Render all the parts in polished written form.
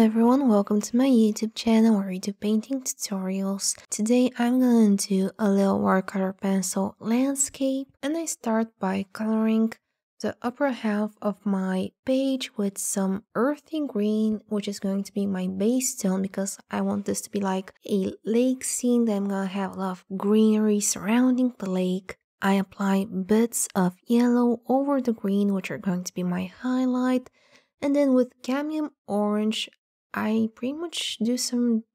everyone, welcome to my YouTube channel where we do painting tutorials. Today I'm gonna do a little watercolor pencil landscape, and I start by coloring the upper half of my page with some earthy green, which is going to be my base tone because I want this to be like a lake scene that I'm gonna have a lot of greenery surrounding the lake. I apply bits of yellow over the green, which are going to be my highlight. And then with cadmium orange, I pretty much do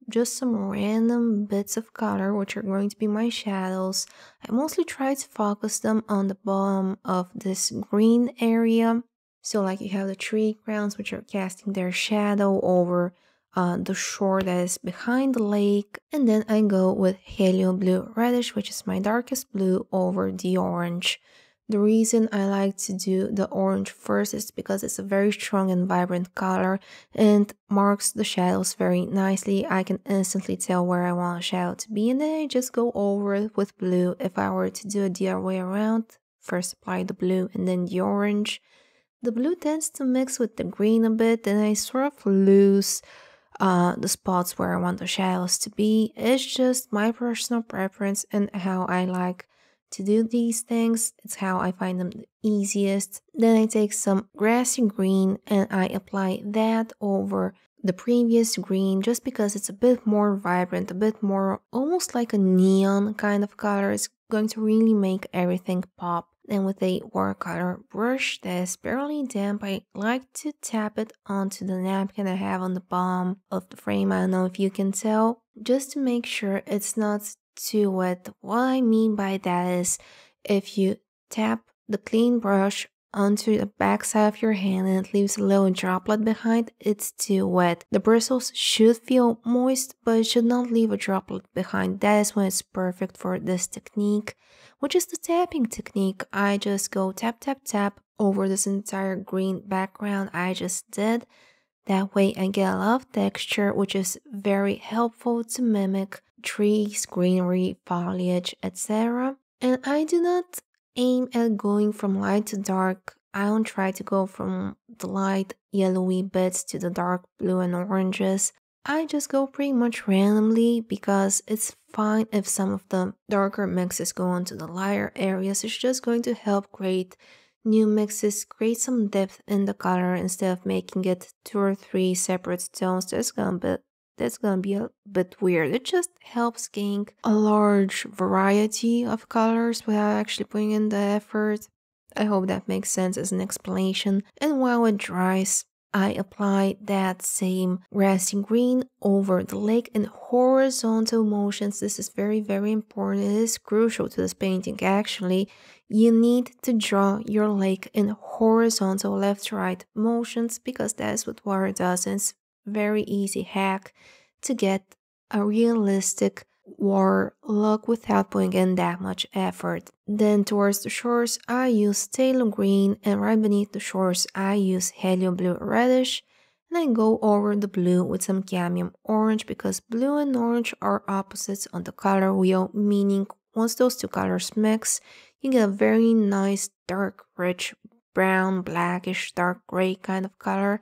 just some random bits of color, which are going to be my shadows. I mostly try to focus them on the bottom of this green area. So like you have the tree crowns, which are casting their shadow over the shore that is behind the lake. And then I go with helium blue reddish, which is my darkest blue, over the orange. The reason I like to do the orange first is because it's a very strong and vibrant color and marks the shadows very nicely. I can instantly tell where I want a shadow to be, and then I just go over it with blue. If I were to do it the other way around, first apply the blue and then the orange. The blue tends to mix with the green a bit, and I sort of lose the spots where I want the shadows to be. It's just my personal preference and how I like to do these things. It's how I find them the easiest. Then I take some grassy green and I apply that over the previous green just because it's a bit more vibrant, a bit more almost like a neon kind of color. It's going to really make everything pop. Then with a watercolor brush that is barely damp, I like to tap it onto the napkin I have on the bottom of the frame. I don't know if you can tell, just to make sure it's not too wet. What I mean by that is if you tap the clean brush onto the back side of your hand and it leaves a little droplet behind, it's too wet. The bristles should feel moist, but it should not leave a droplet behind. That is when it's perfect for this technique, which is the tapping technique. I just go tap tap tap over this entire green background I just did. That way I get a lot of texture, which is very helpful to mimic trees, greenery, foliage, etc. And I do not aim at going from light to dark. I don't try to go from the light yellowy bits to the dark blue and oranges. I just go pretty much randomly because it's fine if some of the darker mixes go onto the lighter areas. It's just going to help create new mixes, create some depth in the color instead of making it 2 or 3 separate tones. That's gonna be a bit weird. It just helps gain a large variety of colors without actually putting in the effort. I hope that makes sense as an explanation. And while it dries, I apply that same grassy green over the lake in horizontal motions. This is very, very important. It is crucial to this painting actually. You need to draw your lake in horizontal left to right motions because that is what water does, and it's very easy hack to get a realistic water look without putting in that much effort. Then towards the shores I use phthalo green, and right beneath the shores I use helium blue reddish, and I go over the blue with some cadmium orange because blue and orange are opposites on the color wheel, meaning once those two colors mix you get a very nice dark rich brown, blackish, dark gray kind of color,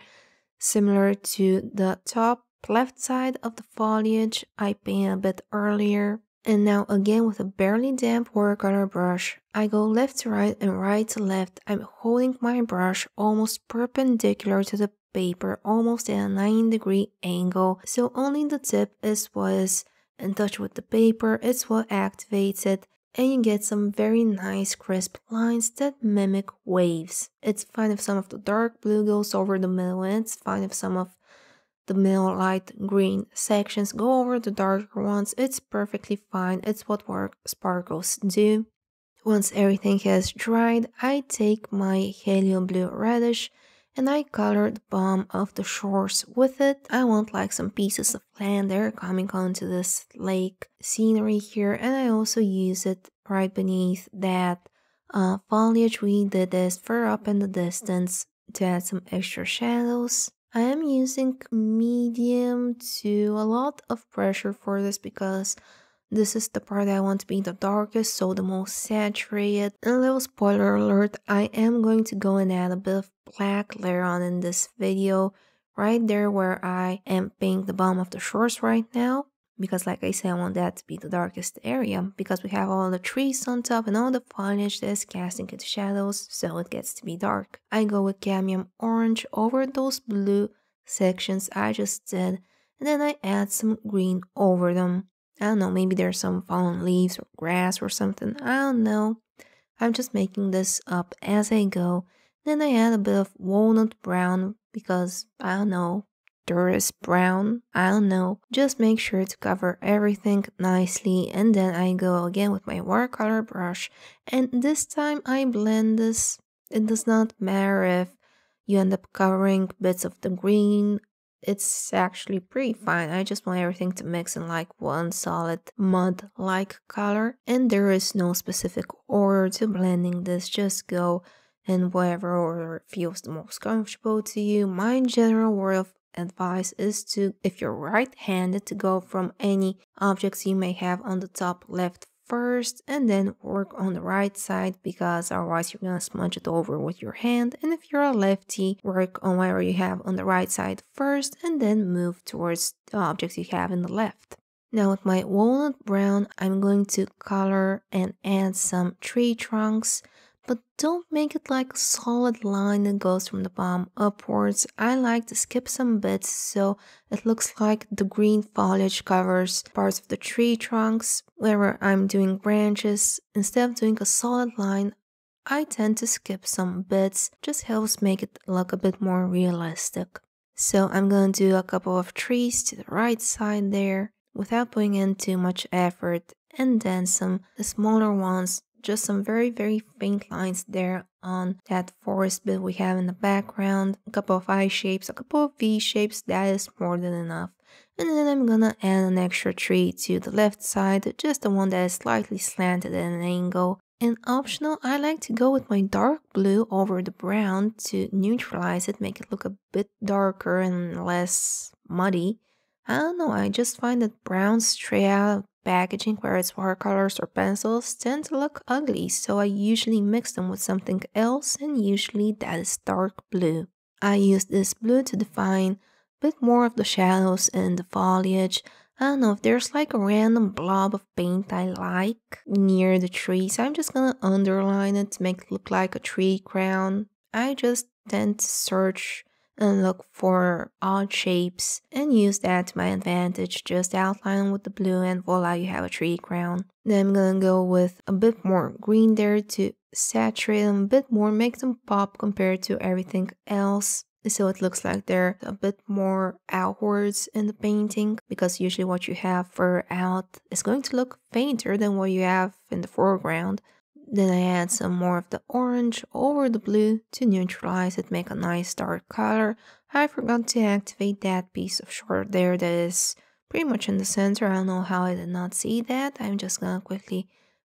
similar to the top left side of the foliage I painted a bit earlier. And now again with a barely damp watercolor brush, I go left to right and right to left. I'm holding my brush almost perpendicular to the paper, almost at a 90-degree angle, so only the tip is what is in touch with the paper, it's what activates it, and you get some very nice crisp lines that mimic waves. It's fine if some of the dark blue goes over the middle, and it's fine if some of the middle light green sections go over the darker ones. It's perfectly fine. It's what work sparkles do. Once everything has dried, I take my helium blue reddish and I color the bottom of the shores with it. I want like some pieces of land there coming onto this lake scenery here, and I also use it right beneath that foliage we did this fur up in the distance to add some extra shadows. I am using medium to a lot of pressure for this because this is the part I want to be the darkest, so the most saturated. And a little spoiler alert, I am going to go and add a bit of black later on in this video right there where I am painting the bottom of the shorts right now. Because like I said, I want that to be the darkest area because we have all the trees on top and all the foliage that is casting its shadows, so it gets to be dark. I go with cadmium orange over those blue sections I just did, and then I add some green over them. I don't know, maybe there's some fallen leaves or grass or something, I don't know. I'm just making this up as I go. Then I add a bit of walnut brown because, I don't know, durer brown, I don't know. Just make sure to cover everything nicely, and then I go again with my watercolor brush, and this time I blend this. It does not matter if you end up covering bits of the green. It's actually pretty fine. I just want everything to mix in like one solid mud-like color. And there is no specific order to blending this. Just go in whatever order feels the most comfortable to you. My general word of advice is to, if you're right-handed, to go from any objects you may have on the top left first and then work on the right side, because otherwise you're gonna smudge it over with your hand. And if you're a lefty, work on whatever you have on the right side first and then move towards the objects you have in the left. Now with my walnut brown, I'm going to color and add some tree trunks, but don't make it like a solid line that goes from the bottom upwards. I like to skip some bits so it looks like the green foliage covers parts of the tree trunks. Whenever I'm doing branches, instead of doing a solid line, I tend to skip some bits. Just helps make it look a bit more realistic. So I'm going to do a couple of trees to the right side there without putting in too much effort, and then some smaller ones, just some very faint lines there on that forest bit we have in the background. A couple of I shapes, a couple of V shapes, that is more than enough. And then I'm gonna add an extra tree to the left side, just the one that is slightly slanted at an angle. And optional, I like to go with my dark blue over the brown to neutralize it, make it look a bit darker and less muddy. I don't know, I just find that browns straight out of packaging, whether it's watercolors or pencils, tend to look ugly, so I usually mix them with something else, and usually that is dark blue. I use this blue to define a bit more of the shadows and the foliage. I don't know, if there's like a random blob of paint I like near the trees, I'm just gonna underline it to make it look like a tree crown. I just tend to search and look for odd shapes and use that to my advantage. Just outline with the blue and voila, you have a tree crown. Then I'm gonna go with a bit more green there to saturate them a bit more, make them pop compared to everything else, so it looks like they're a bit more outwards in the painting, because usually what you have further out is going to look fainter than what you have in the foreground. Then I add some more of the orange over the blue to neutralize it, make a nice dark color. I forgot to activate that piece of short there that is pretty much in the center. I don't know how I did not see that. I'm just gonna quickly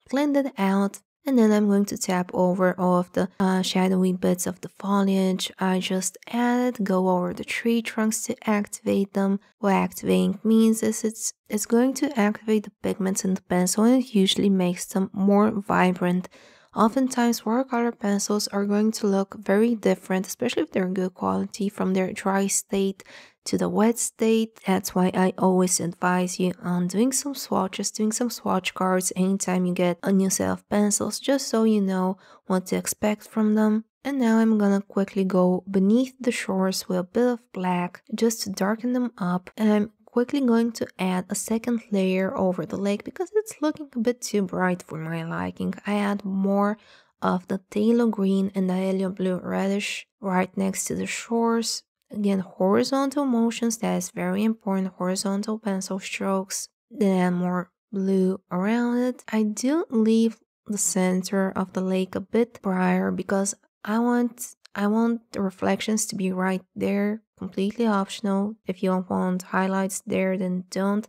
blend it out. And then I'm going to tap over all of the shadowy bits of the foliage I just added, go over the tree trunks to activate them. What activating means is it's going to activate the pigments in the pencil, and it usually makes them more vibrant. Oftentimes watercolor pencils are going to look very different, especially if they're good quality, from their dry state to the wet state. That's why I always advise you on doing some swatches, doing some swatch cards anytime you get a new set of pencils, just so you know what to expect from them. And now I'm gonna quickly go beneath the shores with a bit of black just to darken them up, and I'm quickly going to add a second layer over the lake because it's looking a bit too bright for my liking. I add more of the phthalo green and the helio blue reddish right next to the shores. Again, horizontal motions, that is very important, horizontal pencil strokes. Then add more blue around it. I do leave the center of the lake a bit brighter because I want the reflections to be right there. Completely optional. If you don't want highlights there, then don't.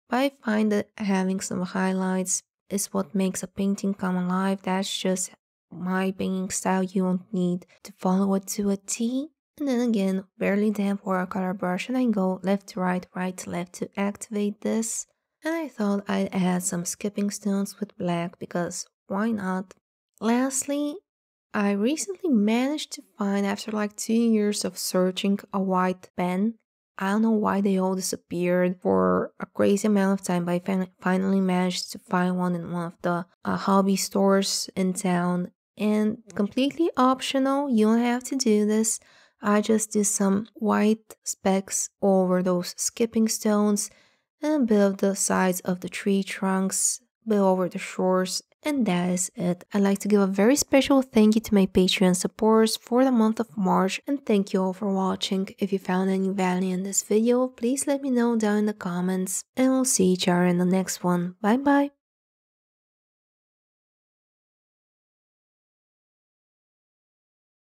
But I find that having some highlights is what makes a painting come alive. That's just my painting style. You won't need to follow it to a T. And then again, barely damp watercolor brush, and I go left to right, right to left to activate this. And I thought I'd add some skipping stones with black because why not? Lastly, I recently managed to find, after like 2 years of searching, a white pen. I don't know why they all disappeared for a crazy amount of time, but I finally managed to find one in one of the hobby stores in town. And completely optional, you don't have to do this. I just did some white specks over those skipping stones and a bit of the sides of the tree trunks, a bit over the shores, and that is it. I'd like to give a very special thank you to my Patreon supporters for the month of March, and thank you all for watching. If you found any value in this video, please let me know down in the comments, and we'll see each other in the next one. Bye bye!